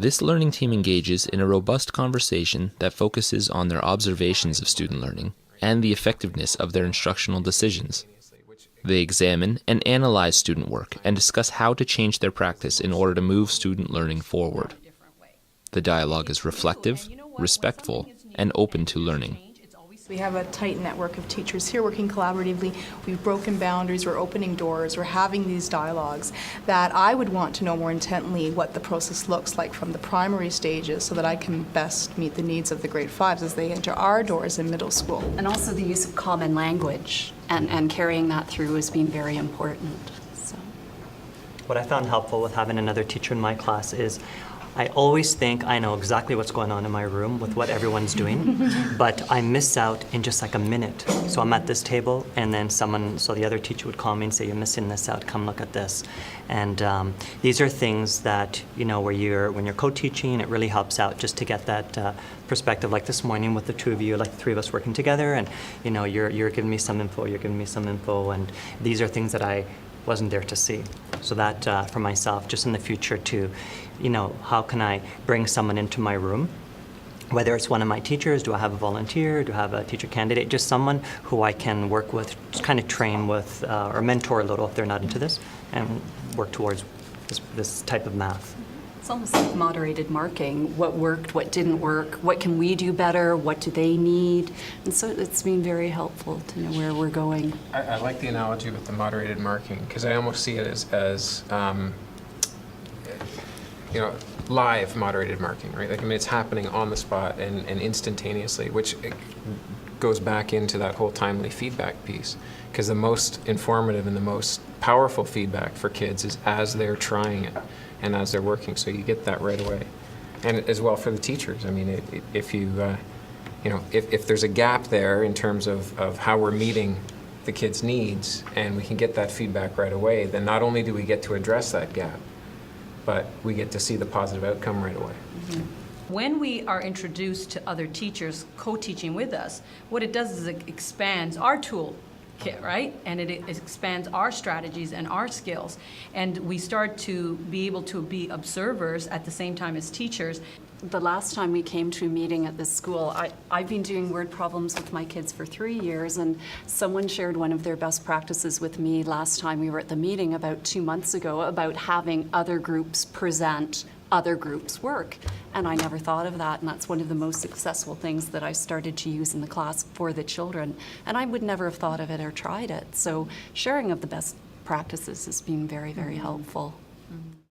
This learning team engages in a robust conversation that focuses on their observations of student learning and the effectiveness of their instructional decisions. They examine and analyze student work and discuss how to change their practice in order to move student learning forward. The dialogue is reflective, respectful, and open to learning. We have a tight network of teachers here working collaboratively. We've broken boundaries, we're opening doors, we're having these dialogues that I would want to know more intently what the process looks like from the primary stages so that I can best meet the needs of the grade 5s as they enter our doors in middle school. And also the use of common language and carrying that through has been very important. So. What I found helpful with having another teacher in my class is I always think I know exactly what's going on in my room with what everyone's doing, but I miss out in just like a minute. So I'm at this table, and then so the other teacher would call me and say, "You're missing this out, come look at this." And these are things that, when you're co-teaching, it really helps out just to get that perspective, like this morning with the two of you, like the three of us working together, and you're giving me some info, you're giving me some info, and these are things that I wasn't there to see. So that for myself, just in the future to, how can I bring someone into my room? Whether it's one of my teachers, do I have a volunteer, do I have a teacher candidate, just someone who I can work with, just kind of train with, or mentor a little if they're not into this, and work towards this type of math. It's almost like moderated marking. What worked, what didn't work, what can we do better, what do they need? And so it's been very helpful to know where we're going. I like the analogy with the moderated marking, because I almost see it as live moderated marking, right? It's happening on the spot and instantaneously, which goes back into that whole timely feedback piece. Because the most informative and the most powerful feedback for kids is as they're trying it and as they're working, so you get that right away. And as well for the teachers. If there's a gap there in terms of how we're meeting the kids' needs, and we can get that feedback right away, then not only do we get to address that gap, but we get to see the positive outcome right away. Mm-hmm. When we are introduced to other teachers co-teaching with us, what it does is it expands our toolkit, right? And it expands our strategies and our skills. And we start to be able to be observers at the same time as teachers. The last time we came to a meeting at this school, I've been doing word problems with my kids for 3 years, and someone shared one of their best practices with me last time we were at the meeting about 2 months ago about having other groups present other groups' work. And I never thought of that, and that's one of the most successful things that I started to use in the class for the children. And I would never have thought of it or tried it. So sharing of the best practices has been very, very helpful.